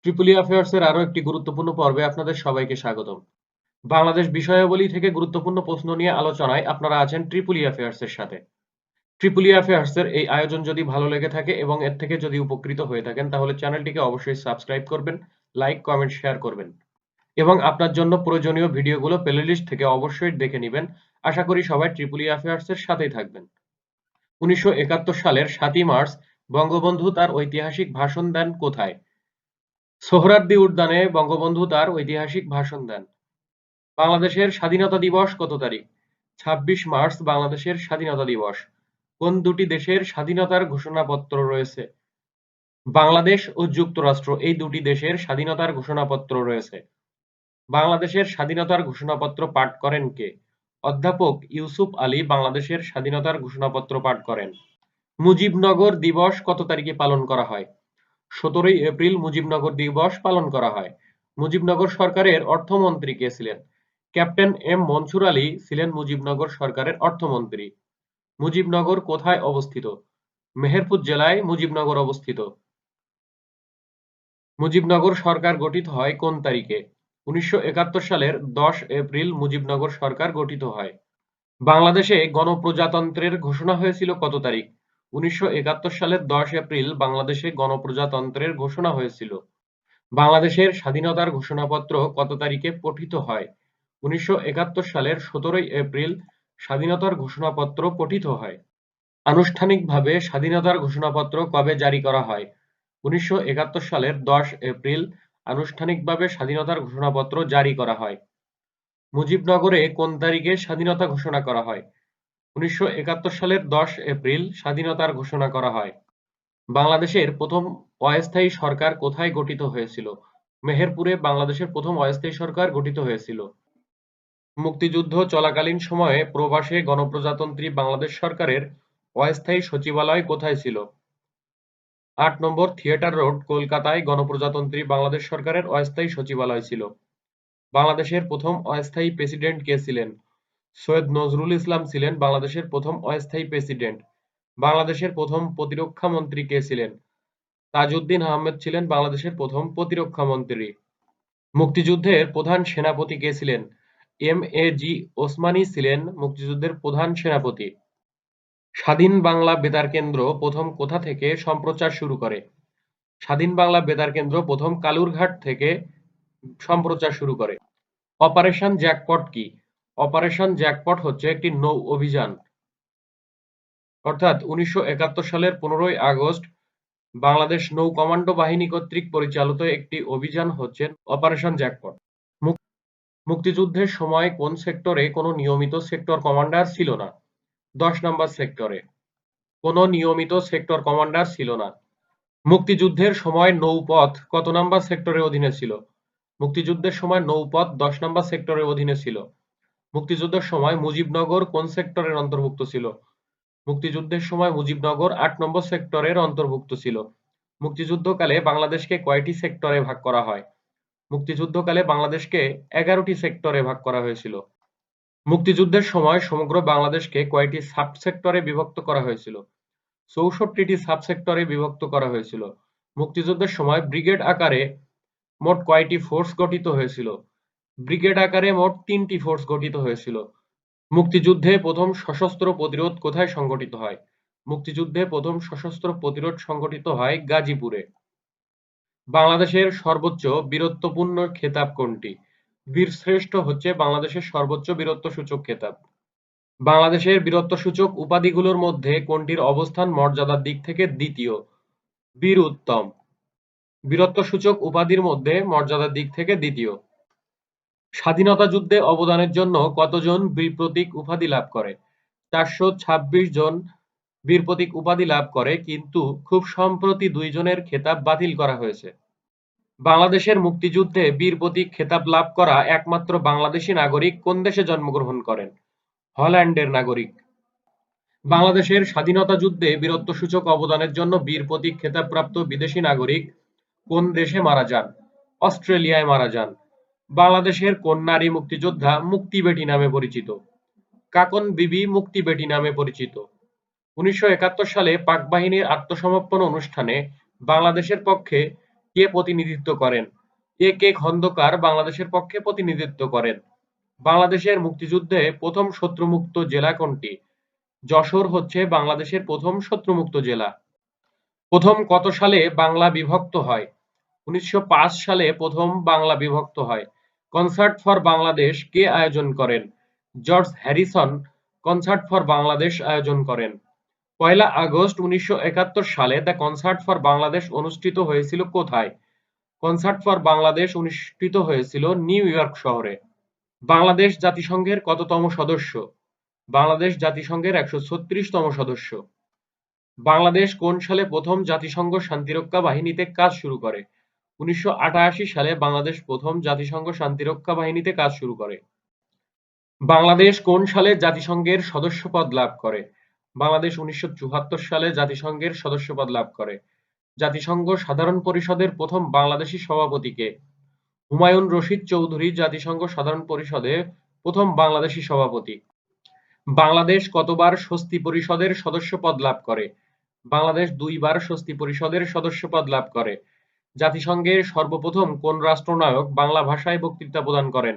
Tripoli অ্যাফেয়ার্সের আরো একটি গুরুত্বপূর্ণ পর্বে আপনাদের সবাইকে স্বাগতম। বাংলাদেশ বিষয়াবলী থেকে গুরুত্বপূর্ণ প্রশ্ন নিয়ে আলোচনায় আপনারা আছেন ট্রিপলি অ্যাফেয়ার্সের সাথে। ট্রিপলি অ্যাফেয়ার্সের এই আয়োজন যদি ভালো লেগে থাকে এবং এর থেকে যদি উপকৃত হয়ে থাকেন তাহলে চ্যানেলটিকে অবশ্যই সাবস্ক্রাইব করবেন, লাইক, কমেন্ট, শেয়ার করবেন এবং আপনার জন্য প্রয়োজনীয় ভিডিওগুলো প্লেলিস্ট থেকে অবশ্যই দেখে নিবেন। আশা করি সবাই ট্রিপলি অ্যাফেয়ার্সের সাথেই থাকবেন। ১৯৭১ সালের ৭ই মার্চ বঙ্গবন্ধু তার ঐতিহাসিক ভাষণ দেন কোথায়? সোহরাওয়ার্দী উদ্যানে বঙ্গবন্ধু তার ঐতিহাসিক ভাষণ দেন। বাংলাদেশের স্বাধীনতা দিবস কত তারিখ? ২৬ মার্চ বাংলাদেশের স্বাধীনতা দিবস। কোন দুটি দেশের স্বাধীনতার ঘোষণাপত্র রয়েছে? বাংলাদেশ ও যুক্তরাষ্ট্র এই দুটি দেশের স্বাধীনতার ঘোষণাপত্র রয়েছে। বাংলাদেশের স্বাধীনতার ঘোষণাপত্র পাঠ করেন কে? অধ্যাপক ইউসুফ আলী বাংলাদেশের স্বাধীনতার ঘোষণাপত্র পাঠ করেন। মুজিবনগর দিবস কত তারিখে পালন করা হয়? ১৭ই এপ্রিল মুজিবনগর দিবস পালন করা হয়। মুজিবনগর সরকারের অর্থমন্ত্রী কে ছিলেন? ক্যাপ্টেন এম মনসুর আলী ছিলেন মুজিবনগর সরকারের অর্থমন্ত্রী। মুজিবনগর কোথায় অবস্থিত? মেহেরপুর জেলায় মুজিবনগর অবস্থিত। মুজিবনগর সরকার গঠিত হয় কোন তারিখে? ১৯৭১ সালের ১০ এপ্রিল মুজিবনগর সরকার গঠিত হয়। বাংলাদেশে গণপ্রজাতন্ত্রের ঘোষণা হয়েছিল কত তারিখ? ১৯৭১ সালের ১০ এপ্রিল বাংলাদেশে গণপ্রজাতন্ত্রের ঘোষণা হয়েছিল। বাংলাদেশের স্বাধীনতার ঘোষণাপত্র কত তারিখে পঠিত হয়? ১৯৭১ সালের ১৭ই এপ্রিল স্বাধীনতার ঘোষণাপত্র পঠিত হয়। আনুষ্ঠানিকভাবে স্বাধীনতার ঘোষণাপত্র কবে জারি করা হয়? ১৯৭১ সালের ১০ এপ্রিল আনুষ্ঠানিকভাবে স্বাধীনতার ঘোষণাপত্র জারি করা হয়। মুজিবনগরে কোন তারিখে স্বাধীনতা ঘোষণা করা হয়? ১৯৭১ সালের ১০ এপ্রিল স্বাধীনতার ঘোষণা করা হয়। বাংলাদেশের প্রথম অস্থায়ী সরকার কোথায় গঠিত হয়েছিল? মেহেরপুরে বাংলাদেশের প্রথম অস্থায়ী সরকার গঠিত হয়েছিল। মুক্তিযুদ্ধ চলাকালীন সময়ে প্রবাসে গণপ্রজাতন্ত্রী বাংলাদেশ সরকারের অস্থায়ী সচিবালয় কোথায় ছিল? ৮ নম্বর থিয়েটার রোড, কলকাতায় গণপ্রজাতন্ত্রী বাংলাদেশ সরকারের অস্থায়ী সচিবালয় ছিল। বাংলাদেশের প্রথম অস্থায়ী প্রেসিডেন্ট কে ছিলেন? সৈয়দ নজরুল ইসলাম ছিলেন বাংলাদেশের প্রথম অস্থায়ী প্রেসিডেন্ট। বাংলাদেশের প্রথম প্রতিরক্ষা মন্ত্রী কে ছিলেন? তাজউদ্দিন আহমেদ ছিলেন বাংলাদেশের প্রথম প্রতিরক্ষা মন্ত্রী। মুক্তিযুদ্ধের প্রধান সেনাপতি কে ছিলেন? এম এ জি ওসমানী ছিলেন মুক্তিযুদ্ধের প্রধান সেনাপতি। স্বাধীন বাংলা বেতার কেন্দ্র প্রথম কোথা থেকে সম্প্রচার শুরু করে? স্বাধীন বাংলা বেতার কেন্দ্র প্রথম কালুরঘাট থেকে সম্প্রচার শুরু করে। অপারেশন জ্যাকপট কি? অপারেশন জ্যাকপট হচ্ছে একটি নৌ অভিযান। অর্থাৎ ১৯৭১ সালের ১৫ই আগস্ট বাংলাদেশ নৌ কমান্ডো বাহিনী কর্তৃক পরিচালিত একটি অভিযান হচ্ছে অপারেশন জ্যাকপট। মুক্তিযুদ্ধের সময় কোন সেক্টরে কোনো নিয়মিত সেক্টর কমান্ডার ছিল না? ১০ নম্বর সেক্টরে। কোনো নিয়মিত সেক্টর কমান্ডার ছিল না। মুক্তিযুদ্ধের সময় নৌপথ কত নম্বর সেক্টরের অধীনে ছিল? মুক্তিযুদ্ধের সময় নৌপথ ১০ নম্বর সেক্টরের অধীনে ছিল। মুক্তিযুদ্ধের সময় মুজিবনগর কোন সেক্টরের অন্তর্ভুক্ত ছিল? মুক্তিযুদ্ধের সময় মুজিবনগর ৮ নম্বর সেক্টরের অন্তর্ভুক্ত ছিল। মুক্তিযুদ্ধকালে বাংলাদেশকে কয়টি সেক্টরে ভাগ করা হয়? মুক্তিযুদ্ধকালে বাংলাদেশকে ১১টি সেক্টরে ভাগ করা হয়েছিল। মুক্তিযুদ্ধের সময় সমগ্র বাংলাদেশকে কয়টি সাব সেক্টরে বিভক্ত করা হয়েছিল? ৬৪টি সাব সেক্টরে বিভক্ত করা হয়েছিল। মুক্তিযুদ্ধের সময় ব্রিগেড আকারে মোট কয়টি ফোর্স গঠিত হয়েছিল? ব্রিগেড আকারে মোট ৩টি ফোর্স গঠিত হয়েছিল। মুক্তিযুদ্ধে প্রথম সশস্ত্র প্রতিরোধ কোথায় সংঘটিত হয়? মুক্তিযুদ্ধে প্রথম সশস্ত্র প্রতিরোধ সংঘটিত হয় গাজীপুরে। বাংলাদেশের সর্বোচ্চ বীরত্বপূর্ণ খেতাব কোনটি? বীরশ্রেষ্ঠ হচ্ছে বাংলাদেশের সর্বোচ্চ বীরত্বসূচক খেতাব। বাংলাদেশের বীরত্বসূচক উপাধিগুলোর মধ্যে কোনটির অবস্থান মর্যাদার দিক থেকে দ্বিতীয়? বীর উত্তম। বীরত্বসূচক উপাধির মধ্যে মর্যাদার দিক থেকে দ্বিতীয়। স্বাধীনতা যুদ্ধে অবদানের জন্য কতজন বীর প্রতীক উপাধি লাভ করে? ৪২৬ জন বীর প্রতীক উপাধি লাভ করে, কিন্তু খুব সম্প্রতি ২ জনের খেতাব বাতিল করা হয়েছে। বাংলাদেশের মুক্তিযুদ্ধে বীর প্রতীক খেতাব লাভ করা একমাত্র বাংলাদেশী নাগরিক কোন দেশে জন্মগ্রহণ করেন? হল্যান্ডের নাগরিক। বাংলাদেশের স্বাধীনতা যুদ্ধে বীরত্বসূচক অবদানের জন্য বীর প্রতীক খেতাবপ্রাপ্ত বিদেশী নাগরিক কোন দেশে মারা যান? অস্ট্রেলিয়ায় মারা যান। বাংলাদেশের কোন নারী মুক্তিযোদ্ধা মুক্তি বেটি নামে পরিচিত? কাকন বিবি মুক্তি বেটি নামে পরিচিত। ১৯৭১ সালে পাক বাহিনীর আত্মসমর্পণ অনুষ্ঠানে বাংলাদেশের পক্ষে কে প্রতিনিধিত্ব করেন? এ কে খন্দকার বাংলাদেশের পক্ষে প্রতিনিধিত্ব করেন। বাংলাদেশের মুক্তিযুদ্ধে প্রথম শত্রুমুক্ত জেলা কোনটি? যশোর হচ্ছে বাংলাদেশের প্রথম শত্রুমুক্ত জেলা। প্রথম কত সালে বাংলা বিভক্ত হয়? ১৯০৫ সালে প্রথম বাংলা বিভক্ত হয়। কনসার্ট ফর বাংলাদেশ কে আয়োজন করেন? George Harrison concert for Bangladesh আয়োজন করেন। পয়লা আগস্ট ১৯৭১ সালে দ্য কনসার্ট ফর বাংলাদেশ অনুষ্ঠিত হয়েছিল কোথায়? কনসার্ট ফর বাংলাদেশ অনুষ্ঠিত হয়েছিল নিউ ইয়র্ক শহরে। বাংলাদেশ জাতিসংঘের কততম সদস্য? বাংলাদেশ জাতিসংঘের ১৩৬তম সদস্য। বাংলাদেশ কোন সালে প্রথম জাতিসংঘ শান্তিরক্ষা বাহিনীতে কাজ শুরু করে? ১৯৮৮ সালে বাংলাদেশ প্রথম জাতিসংঘ শান্তিরক্ষা বাহিনীতে কাজ শুরু করে। বাংলাদেশ কোন সালে জাতিসংঘের সদস্যপদ লাভ করে? বাংলাদেশ ১৯৭৪ সালে জাতিসংঘের সদস্যপদ লাভ করে। জাতিসংঘ সাধারণ পরিষদের প্রথম বাংলাদেশী সভাপতি কে? হুমায়ুন রশিদ চৌধুরী জাতিসংঘ সাধারণ পরিষদে প্রথম বাংলাদেশী সভাপতি। বাংলাদেশ কতবার স্বস্তি পরিষদের সদস্যপদ লাভ করে? বাংলাদেশ ২ বার স্বস্তি পরিষদের সদস্যপদ লাভ করে। জাতিসংঘের সর্বপ্রথম কোন রাষ্ট্রনায়ক বাংলা ভাষায় বক্তৃতা প্রদান করেন?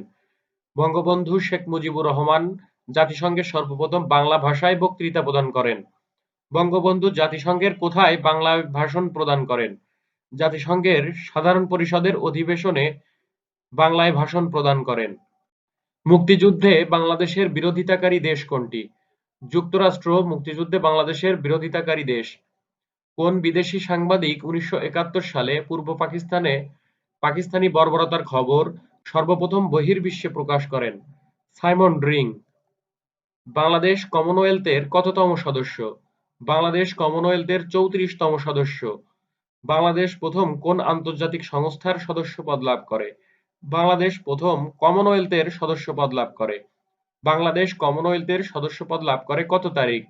বঙ্গবন্ধু শেখ মুজিবুর রহমান জাতিসংঘের সর্বপ্রথম বাংলা ভাষায় বক্তৃতা প্রদান করেন। বঙ্গবন্ধু জাতিসংঘের কোথায় বাংলায় ভাষণ প্রদান করেন? জাতিসংঘের সাধারণ পরিষদের অধিবেশনে বাংলায় ভাষণ প্রদান করেন। মুক্তিযুদ্ধে বাংলাদেশের বিরোধিতাকারী দেশ কোনটি? যুক্তরাষ্ট্র মুক্তিযুদ্ধে বাংলাদেশের বিরোধিতাকারী দেশ। কোন বিদেশি সাংবাদিক ১৯৭১ সালে পূর্ব পাকিস্তানে পাকিস্তানি বর্বরতার খবর সর্বপ্রথম বহির্বিশ্বে প্রকাশ করেন? Simon drink. বাংলাদেশ কমনওয়েলথের কততম সদস্য? বাংলাদেশ কমনওয়েলথের ৩৪তম সদস্য। বাংলাদেশ প্রথম কোন আন্তর্জাতিক সংস্থার সদস্যপদ লাভ করে? বাংলাদেশ প্রথম কমনওয়েলথের সদস্যপদ লাভ করে। বাংলাদেশ কমনওয়েলথের সদস্যপদ লাভ করে কত তারিখ?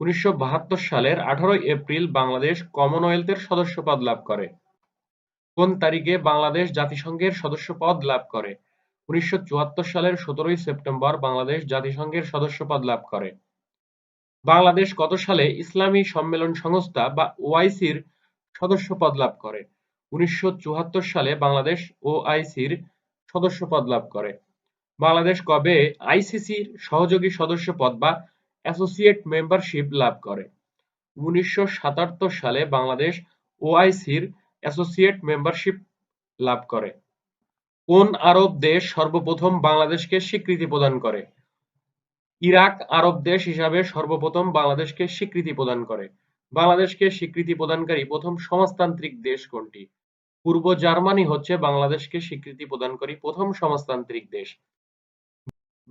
১৯৭২ সালের ১৮ এপ্রিল বাংলাদেশ কমনওয়েলথের সদস্যপদ লাভ করে। কোন তারিখে বাংলাদেশ জাতিসংঘের সদস্যপদ লাভ করে? ১৯৭৪ সালের ১৭ সেপ্টেম্বর বাংলাদেশ জাতিসংঘের সদস্যপদ লাভ করে। বাংলাদেশ কত সালে ইসলামী সম্মেলন সংস্থা বা ওআইসির সদস্যপদ লাভ করে? ১৯৭৪ সালে বাংলাদেশ ওআইসির সদস্যপদ লাভ করে। বাংলাদেশ কবে আইসিসির সহযোগী সদস্যপদ বা অ্যাসোসিয়েট মেম্বারশিপ লাভ করে? ১৯৭৭ সালে বাংলাদেশ ওআইসির অ্যাসোসিয়েট মেম্বারশিপ লাভ করে। কোন আরব দেশ সর্বপ্রথম বাংলাদেশকে স্বীকৃতি প্রদান করে? ইরাক আরব দেশ হিসাবে সর্বপ্রথম বাংলাদেশকে স্বীকৃতি প্রদান করে। বাংলাদেশকে স্বীকৃতি প্রদানকারী প্রথম সমাজতান্ত্রিক দেশ কোনটি? পূর্ব জার্মানি হচ্ছে বাংলাদেশকে স্বীকৃতি প্রদানকারী প্রথম সমাজতান্ত্রিক দেশ।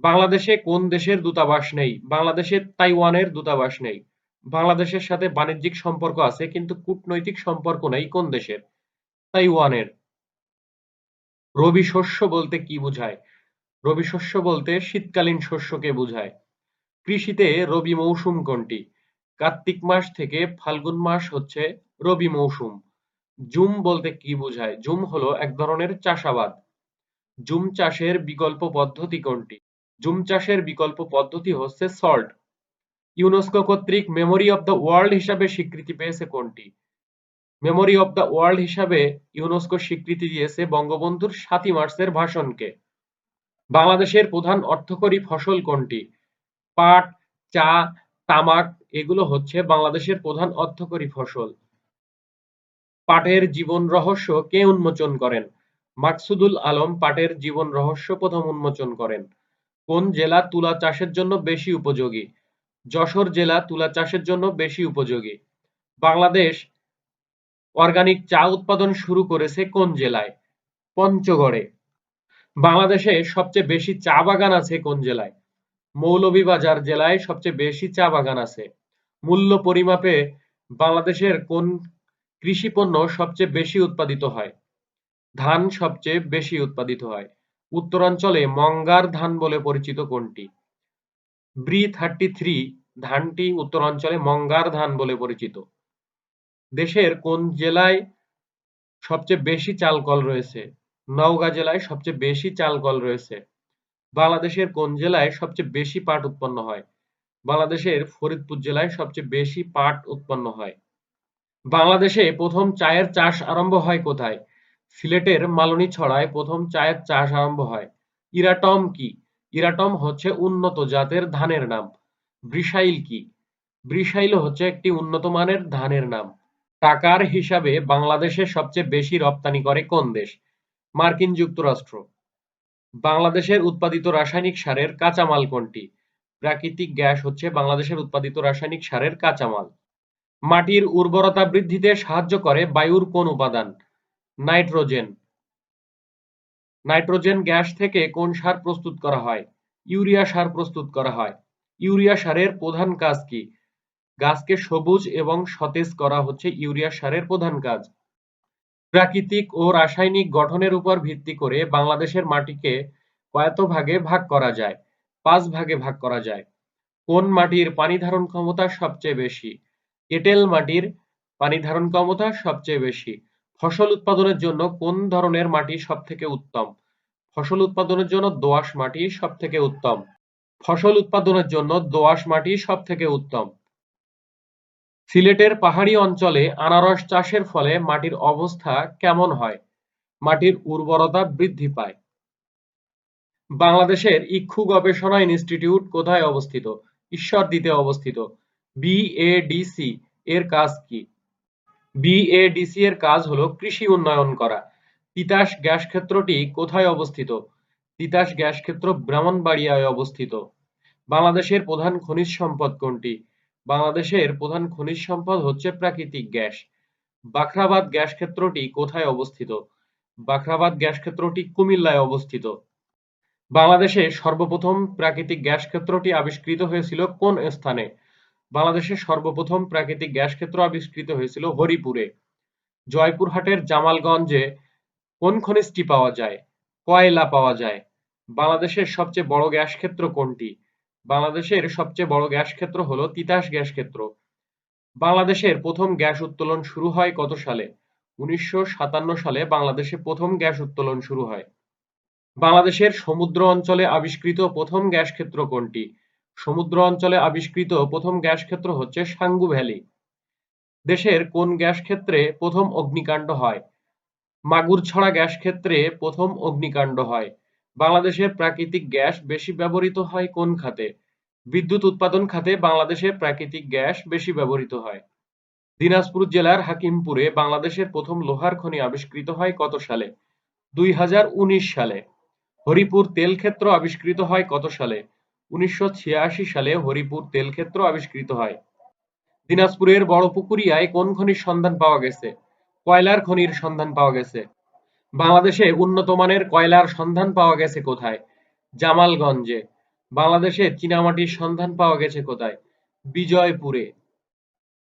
বাংলাদেশে কোন দেশের দূতাবাস নেই? বাংলাদেশে তাইওয়ানের দূতাবাস নেই। বাংলাদেশের সাথে বাণিজ্যিক সম্পর্ক আছে কিন্তু কূটনৈতিক সম্পর্ক নেই কোন দেশের? তাইওয়ানের। রবি শস্য বলতে কি বোঝায়? রবি শস্য বলতে শীতকালীন শস্যকে বোঝায়। কৃষিতে রবি মৌসুম কোনটি? কার্তিক মাস থেকে ফাল্গুন মাস হচ্ছে রবি মৌসুম। জুম বলতে কি বোঝায়? জুম হলো এক ধরনের চাষাবাদ। জুম চাষের বিকল্প পদ্ধতি কোনটি? জুম চাষের বিকল্প পদ্ধতি হচ্ছে সল্ট। ইউনেস্কো কর্তৃক মেমোরি অব দ্য ওয়ার্ল্ড হিসাবে স্বীকৃতি পেয়েছে কোনটি? মেমোরি অব দ্য ওয়ার্ল্ড হিসাবে ইউনেস্কো স্বীকৃতি দিয়েছে বঙ্গবন্ধুর ৭ই মার্চের ভাষণকে। বাংলাদেশের প্রধান অর্থকরী ফসল কোনটি? পাট, চা, তামাক এগুলো হচ্ছে বাংলাদেশের প্রধান অর্থকরী ফসল। পাটের জীবন রহস্য কে উন্মোচন করেন? মাকসুদুল আলম পাটের জীবন রহস্য প্রথম উন্মোচন করেন। কোন জেলা তুলা চাষের জন্য বেশি উপযোগী? যশোর জেলা তুলা চাষের জন্য বেশি উপযোগী। বাংলাদেশ অর্গানিক চা উৎপাদন শুরু করেছে কোন জেলায়? পঞ্চগড়ে। বাংলাদেশে সবচেয়ে বেশি চা বাগান আছে কোন জেলায়? মৌলভীবাজার জেলায় সবচেয়ে বেশি চা বাগান আছে। মূল্য পরিমাপে বাংলাদেশের কোন কৃষি পণ্য সবচেয়ে বেশি উৎপাদিত হয়? ধান সবচেয়ে বেশি উৎপাদিত হয়। উত্তরাঞ্চলে মঙ্গার ধান বলে পরিচিত কোনটি? ব্রি-33 ধানটি উত্তরাঞ্চলে মঙ্গার ধান বলে পরিচিত। দেশের কোন জেলায় সবচেয়ে বেশি চাল কল রয়েছে? নওগাঁ জেলায় সবচেয়ে বেশি চাল কল রয়েছে। বাংলাদেশের কোন জেলায় সবচেয়ে বেশি পাট উৎপন্ন হয়? বাংলাদেশের ফরিদপুর জেলায় সবচেয়ে বেশি পাট উৎপন্ন হয়। বাংলাদেশে প্রথম চায়ের চাষ আরম্ভ হয় কোথায়? সিলেটের মালনীছড়ায় প্রথম চায়ের চাষ আরম্ভ হয়। ইরাটম কি? ইরাটম হচ্ছে উন্নত জাতের ধানের নাম। ব্রিসাইল কি? ব্রিসাইল হচ্ছে একটি উন্নত মানের ধানের নাম। টাকার হিসাবে বাংলাদেশে সবচেয়ে বেশি রপ্তানি করে কোন দেশ? মার্কিন যুক্তরাষ্ট্র। বাংলাদেশের উৎপাদিত রাসায়নিক সারের কাঁচামাল কোনটি? প্রাকৃতিক গ্যাস হচ্ছে বাংলাদেশের উৎপাদিত রাসায়নিক সারের কাঁচামাল। মাটির উর্বরতা বৃদ্ধিতে সাহায্য করে বায়ুর কোন উপাদান? নাইট্রোজেন। নাইট্রোজেন গ্যাস থেকে কোন সার প্রস্তুত করা হয়? ইউরিয়া সার প্রস্তুত করা হয়। ইউরিয়া সারের প্রধান কাজ কি? গাছকে সবুজ এবং সতেজ করা হচ্ছে ইউরিয়া সারের প্রধান কাজ। প্রাকৃতিক ও রাসায়নিক গঠনের উপর ভিত্তি করে বাংলাদেশের মাটিকে কয়তো ভাগে ভাগ করা যায়? 5 ভাগে ভাগ করা যায়। কোন মাটির পানি ধারণ ক্ষমতা সবচেয়ে বেশি? এঁটেল মাটির পানি ধারণ ক্ষমতা সবচেয়ে বেশি। ফসল উৎপাদনের জন্য কোন ধরনের মাটি সবথেকে উত্তম? ফসল উৎপাদনের জন্য দোআঁশ মাটি সবথেকে উত্তম। ফসল উৎপাদনের জন্য দোআঁশ মাটি সবথেকে উত্তম। সিলেটের পাহাড়ি অঞ্চলে আনারস চাষের ফলে মাটির অবস্থা কেমন হয়? মাটির উর্বরতা বৃদ্ধি পায়। বাংলাদেশের ইক্ষু গবেষণা ইনস্টিটিউট কোথায় অবস্থিত? ঈশ্বরদীতে অবস্থিত। বিএডিসি এর কাজ কি? বিএডিসি এর কাজ হলো কৃষি উন্নয়ন করা। তিতাস গ্যাস ক্ষেত্রটি কোথায় অবস্থিত? তিতাস গ্যাস ক্ষেত্র ব্রাহ্মণবাড়িয়ায় অবস্থিত। বাংলাদেশের প্রধান খনিজ সম্পদ কোনটি? বাংলাদেশের প্রধান খনিজ সম্পদ হচ্ছে প্রাকৃতিক গ্যাস। বাখরাবাদ গ্যাস ক্ষেত্রটি কোথায় অবস্থিত? বাখরাবাদ গ্যাস ক্ষেত্রটি কুমিল্লায় অবস্থিত। বাংলাদেশে সর্বপ্রথম প্রাকৃতিক গ্যাস ক্ষেত্রটি আবিষ্কৃত হয়েছিল কোন স্থানে? বাংলাদেশে সর্বপ্রথম প্রাকৃতিক গ্যাস ক্ষেত্র আবিষ্কৃত হয়েছিল হরিপুরে। জয়পুরহাটের জামালগঞ্জে কোন খনিজটি পাওয়া যায়? কয়লা পাওয়া যায়। বাংলাদেশের সবচেয়ে বড় গ্যাস ক্ষেত্র কোনটি? বাংলাদেশের সবচেয়ে বড় গ্যাস ক্ষেত্র হলো তিতাস গ্যাস ক্ষেত্র। বাংলাদেশের প্রথম গ্যাস উত্তোলন শুরু হয় কত সালে? 1957 সালে বাংলাদেশে প্রথম গ্যাস উত্তোলন শুরু হয়। বাংলাদেশের সমুদ্র অঞ্চলে আবিষ্কৃত প্রথম গ্যাস ক্ষেত্র কোনটি? সমুদ্র অঞ্চলে আবিষ্কৃত প্রথম গ্যাস ক্ষেত্র হচ্ছে সাঙ্গু ভ্যালি। দেশের কোন গ্যাস ক্ষেত্রে প্রথম অগ্নিকাণ্ড হয়? মাগুরছড়া গ্যাস ক্ষেত্রে প্রথম অগ্নিকাণ্ড হয়। বাংলাদেশের প্রাকৃতিক গ্যাস বেশি ব্যবহৃত হয় কোন খাতে? বিদ্যুৎ উৎপাদন খাতে বাংলাদেশে প্রাকৃতিক গ্যাস বেশি ব্যবহৃত হয়। দিনাজপুর জেলার হাকিমপুরে বাংলাদেশের প্রথম লোহার খনি আবিষ্কৃত হয় কত সালে? 2019 সালে। হরিপুর তেল ক্ষেত্র আবিষ্কৃত হয় কত সালে? 1986 সালে হরিপুর তেল ক্ষেত্র আবিষ্কৃত হয়। দিনাজপুরের বড়পুকুরিয়ায় কোন খনির সন্ধান পাওয়া গেছে? কয়লার খনির সন্ধান পাওয়া গেছে। বাংলাদেশে উন্নত মানের কয়লার সন্ধান পাওয়া গেছে কোথায়? জামালগঞ্জে। বাংলাদেশে চীনামাটির সন্ধান পাওয়া গেছে কোথায়? বিজয়পুরে।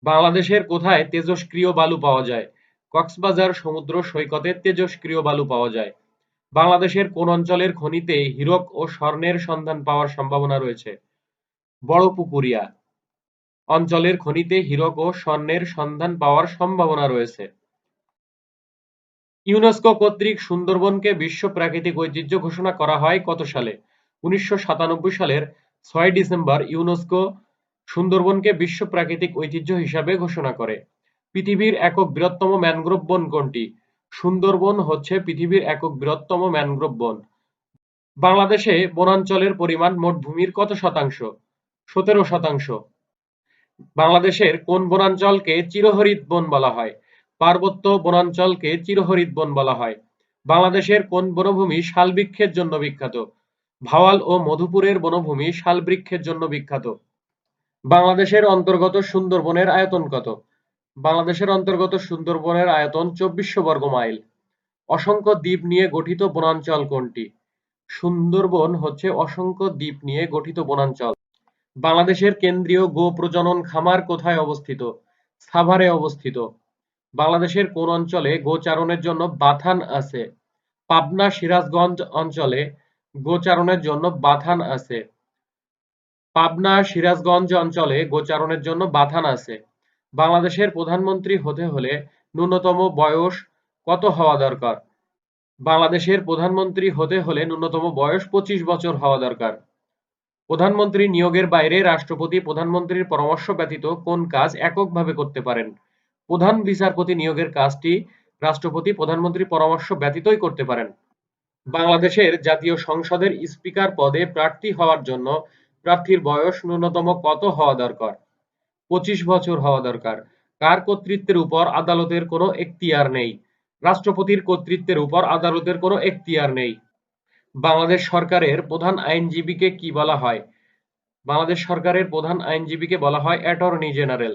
বাংলাদেশের কোথায় তেজস্ক্রিয় বালু পাওয়া যায়? কক্সবাজার সমুদ্র সৈকতে তেজস্ক্রিয় বালু পাওয়া যায়। বাংলাদেশের কোন অঞ্চলের খনিতে হীরক ও স্বর্ণের সন্ধান পাওয়ার সম্ভাবনা রয়েছে? বড়পুকুরিয়া অঞ্চলের খনিতে হীরক ও স্বর্ণের সন্ধান পাওয়ার সম্ভাবনা রয়েছে। ইউনেস্কো কর্তৃক সুন্দরবনকে বিশ্ব প্রাকৃতিক ঐতিহ্য ঘোষণা করা হয় কত সালে? 1997 সালের 6 ডিসেম্বর ইউনেস্কো সুন্দরবনকে বিশ্ব প্রাকৃতিক ঐতিহ্য হিসাবে ঘোষণা করে। পৃথিবীর একক বৃহত্তম ম্যানগ্রোভ বন কোনটি? সুন্দরবন হচ্ছে পৃথিবীর একক বৃহত্তম ম্যানগ্রোভ বন। বাংলাদেশে বনাঞ্চলের পরিমাণ মোট ভূমির কত শতাংশ? 17%। বাংলাদেশের কোন বনাঞ্চলকে চিরহরিৎ বন বলা হয়? পার্বত্য বনাঞ্চলকে চিরহরিৎ বন বলা হয়। বাংলাদেশের কোন বনভূমি শালবৃক্ষের জন্য বিখ্যাত? ভাওয়াল ও মধুপুরের বনভূমি শালবৃক্ষের জন্য বিখ্যাত। বাংলাদেশের অন্তর্গত সুন্দরবনের আয়তন কত? বাংলাদেশের অন্তর্গত সুন্দরবনের আয়তন 2400 বর্গ মাইল। অসংখ্য দ্বীপ নিয়ে গঠিত বনাঞ্চল কোনটি? সুন্দরবন হচ্ছে অসংখ্য দ্বীপ নিয়ে গঠিত বনাঞ্চল। বাংলাদেশের কেন্দ্রীয় গো প্রজনন খামার কোথায় অবস্থিত? সাভারে অবস্থিত। বাংলাদেশের কোন অঞ্চলে গোচারণের জন্য বাথান আছে? পাবনা সিরাজগঞ্জ অঞ্চলে গোচারণের জন্য বাথান আছে। পাবনা সিরাজগঞ্জ অঞ্চলে গোচারণের জন্য বাথান আছে। বাংলাদেশের প্রধানমন্ত্রী হতে হলে ন্যূনতম বয়স কত হওয়া দরকার? বাংলাদেশের প্রধানমন্ত্রী হতে হলে ন্যূনতম বয়স 25 বছর হওয়া দরকার। প্রধানমন্ত্রী নিয়োগের বাইরে রাষ্ট্রপতি প্রধানমন্ত্রীর পরামর্শ ব্যতীত কোন কাজ এককভাবে করতে পারেন? প্রধান বিচারপতি নিয়োগের কাজটি রাষ্ট্রপতি প্রধানমন্ত্রীর পরামর্শ ব্যতীতই করতে পারেন। বাংলাদেশের জাতীয় সংসদের স্পিকার পদে প্রার্থী হওয়ার জন্য প্রার্থীর বয়স ন্যূনতম কত হওয়া দরকার? 25 বছর হওয়া দরকার। কার কর্তৃত্বের উপর আদালতের কোনো এখতিয়ার নেই? রাষ্ট্রপতির কর্তৃত্বের উপর আদালতের কোনো এখতিয়ার নেই। বাংলাদেশ সরকারের প্রধান আইনজীবীকে কি বলা হয়? বাংলাদেশ সরকারের প্রধান আইনজীবীকে বলা হয় অ্যাটর্নি জেনারেল।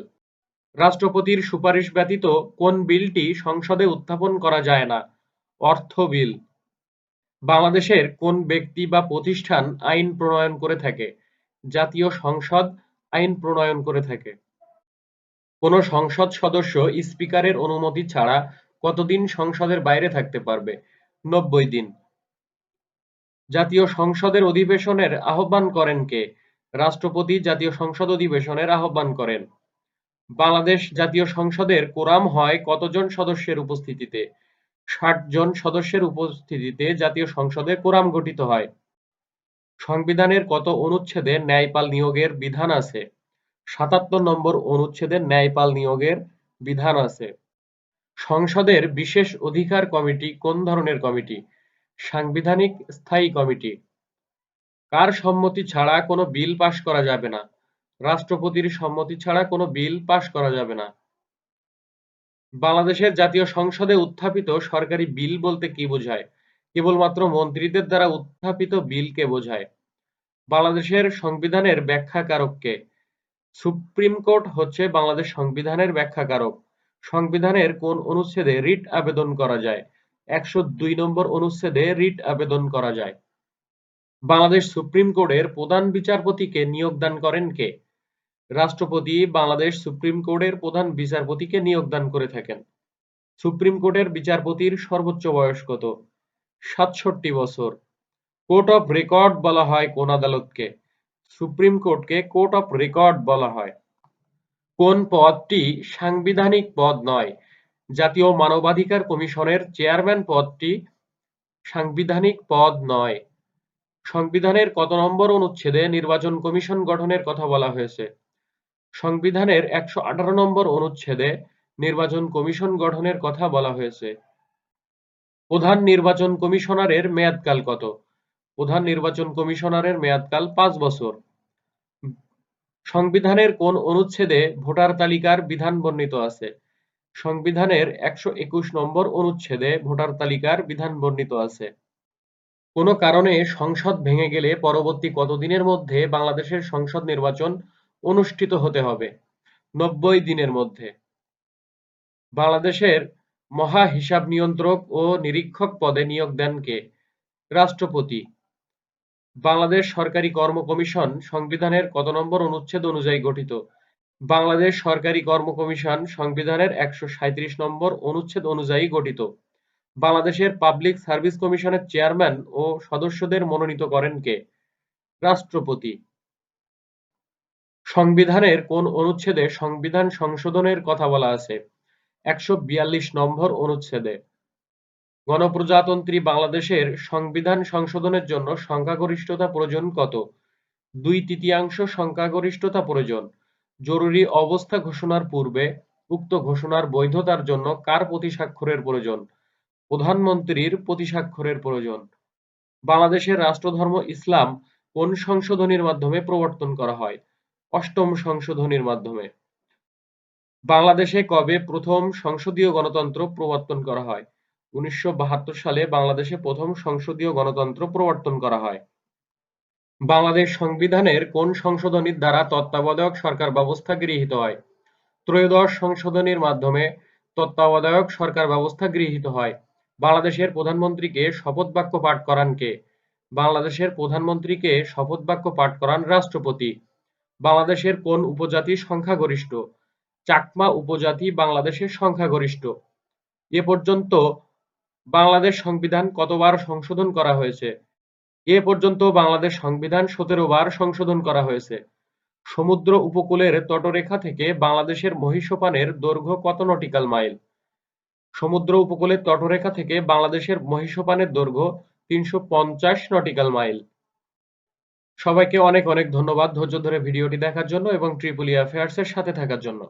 রাষ্ট্রপতির সুপারিশ ব্যতীত কোন বিলটি সংসদে উত্থাপন করা যায় না? অর্থ বিল। বাংলাদেশের কোন ব্যক্তি বা প্রতিষ্ঠান আইন প্রণয়ন করে থাকে? জাতীয় সংসদ আইন প্রণয়ন করে থাকে। কোন সংসদ সদস্য স্পিকারের অনুমতি ছাড়া কতদিন সংসদের বাইরে থাকতে পারবে? 90 দিন। জাতীয় সংসদের অধিবেশনের আহ্বান করেন কে? রাষ্ট্রপতি জাতীয় সংসদ অধিবেশনের আহ্বান করেন। বাংলাদেশ জাতীয় সংসদের কোরাম হয় কতজন সদস্যের উপস্থিতিতে? 60 জন সদস্যের উপস্থিতিতে জাতীয় সংসদে কোরাম গঠিত হয়। সংবিধানের কত অনুচ্ছেদে ন্যায়পাল নিয়োগের বিধান আছে? ৭৭ নম্বর অনুচ্ছেদে ন্যায়পাল নিয়োগের বিধান আছে। সংসদের বিশেষ অধিকার কমিটি কোন ধরনের কমিটি? সাংবিধানিক স্থায়ী কমিটি। কার সম্মতি ছাড়া কোনো বিল পাস করা যাবে না? রাষ্ট্রপতির সম্মতি ছাড়া কোনো বিল পাস করা যাবে না। বাংলাদেশের জাতীয় সংসদে উত্থাপিত সরকারি বিল বলতে কি বোঝায়? কেবলমাত্র মন্ত্রীদের দ্বারা উত্থাপিত বিলকে বোঝায়। বাংলাদেশের সংবিধানের ব্যাখ্যাকারক কে? সুপ্রিম কোর্ট হচ্ছে বাংলাদেশ সংবিধানের ব্যাখ্যাকারক। সংবিধানের কোন অনুচ্ছেদে রিট আবেদন করা যায়? ১০২ নম্বর অনুচ্ছেদে রিট আবেদন করা যায়। বাংলাদেশ সুপ্রিম কোর্টের প্রধান বিচারপতিকে নিয়োগদান করেন কে? রাষ্ট্রপতি বাংলাদেশ সুপ্রিম কোর্টের প্রধান বিচারপতিকে নিয়োগদান করে থাকেন। সুপ্রিম কোর্টের বিচারপতির সর্বোচ্চ বয়স কত? ৬৭ বছর। কোর্ট অফ রেকর্ড বলা হয় কোন আদালতকে? সুপ্রিম কোর্টকে কোর্ট অফ রেকর্ড বলা হয়। কোন পদটি সাংবিধানিক পদ নয়? জাতীয় মানবাধিকার কমিশনের চেয়ারম্যান পদটি সাংবিধানিক পদ নয়। সংবিধানের কত নম্বর অনুচ্ছেদে নির্বাচন কমিশন গঠনের কথা বলা হয়েছে? সংবিধানের ১১৮ নম্বর অনুচ্ছেদে নির্বাচন কমিশন গঠনের কথা বলা হয়েছে। প্রধান নির্বাচন কমিশনারের মেয়াদকাল কত? প্রধান নির্বাচন কমিশনারের মেয়াদকাল ৫ বছর। সংবিধানের কোন অনুচ্ছেদে ভোটার তালিকার বিধান বর্ণিত আছে? সংবিধানের ১২১ নম্বর অনুচ্ছেদে ভোটার তালিকার বিধান বর্ণিত আছে। কোনো কারণে সংসদ ভেঙে গেলে পরবর্তী কতদিনের মধ্যে বাংলাদেশের সংসদ নির্বাচন অনুষ্ঠিত হতে হবে? ৯০ দিনের মধ্যে। বাংলাদেশের মহা হিসাব নিয়ন্ত্রক ও নিরীক্ষক পদে নিয়োগ দেন কে? রাষ্ট্রপতি। বাংলাদেশ সরকারি কর্ম কমিশন সংবিধানের কত নম্বর অনুচ্ছেদ অনুযায়ী গঠিত? বাংলাদেশ সরকারি কর্ম কমিশন সংবিধানের ১৩৭ নম্বর অনুচ্ছেদ অনুযায়ী গঠিত। বাংলাদেশের পাবলিক সার্ভিস কমিশনের চেয়ারম্যান ও সদস্যদের মনোনীত করেন কে? রাষ্ট্রপতি। সংবিধানের কোন অনুচ্ছেদে সংবিধান সংশোধনের কথা বলা আছে? ১৪২ নম্বর অনুচ্ছেদে। গণপ্রজাতন্ত্রী বাংলাদেশের সংবিধান সংশোধনের জন্য সংখ্যাগরিষ্ঠতা প্রয়োজন কত? ২/৩ সংখ্যাগরিষ্ঠতা প্রয়োজন। জরুরি অবস্থা ঘোষণার পূর্বে উক্ত ঘোষণার বৈধতার জন্য কার প্রতিস্বাক্ষরের প্রয়োজন? প্রধানমন্ত্রীর প্রতিস্বাক্ষরের প্রয়োজন। বাংলাদেশের রাষ্ট্রধর্ম ইসলাম কোন সংশোধনীর মাধ্যমে প্রবর্তন করা হয়? ৮ম সংশোধনীর মাধ্যমে। বাংলাদেশে কবে প্রথম সংসদীয় গণতন্ত্র প্রবর্তন করা হয়? ১৯৭২ সালে বাংলাদেশে প্রথম সংসদীয় গণতন্ত্র প্রবর্তন করা হয়। বাংলাদেশ সংবিধানের কোন সংশোধনীর দ্বারা তত্ত্বাবধায়ক সরকার ব্যবস্থা গৃহীত হয়? ত্রয়োদশ সংশোধনীর মাধ্যমে তত্ত্বাবধায়ক সরকার ব্যবস্থা গৃহীত হয়। বাংলাদেশের প্রধানমন্ত্রীকে শপথ বাক্য পাঠ করান কে? বাংলাদেশের প্রধানমন্ত্রীকে শপথ বাক্য পাঠ করান রাষ্ট্রপতি। বাংলাদেশের কোন উপজাতি সংখ্যাগরিষ্ঠ? চাকমা উপজাতি বাংলাদেশের সংখ্যাগরিষ্ঠ। এ পর্যন্ত বাংলাদেশ সংবিধান কতবার সংশোধন করা হয়েছে? এ পর্যন্ত বাংলাদেশ সংবিধান ১৭ বার সংশোধন করা হয়েছে। সমুদ্র উপকূলের তটরেখা থেকে বাংলাদেশের মহীসোপানের দৈর্ঘ্য কত নটিক্যাল মাইল? সমুদ্র উপকূলের তটরেখা থেকে বাংলাদেশের মহীসোপানের দৈর্ঘ্য ৩৫০ নটিক্যাল মাইল। সবাইকে অনেক অনেক ধন্যবাদ ধৈর্য ধরে ভিডিওটি দেখার জন্য এবং ট্রিপল ই অ্যাফেয়ার্স এর সাথে থাকার জন্য।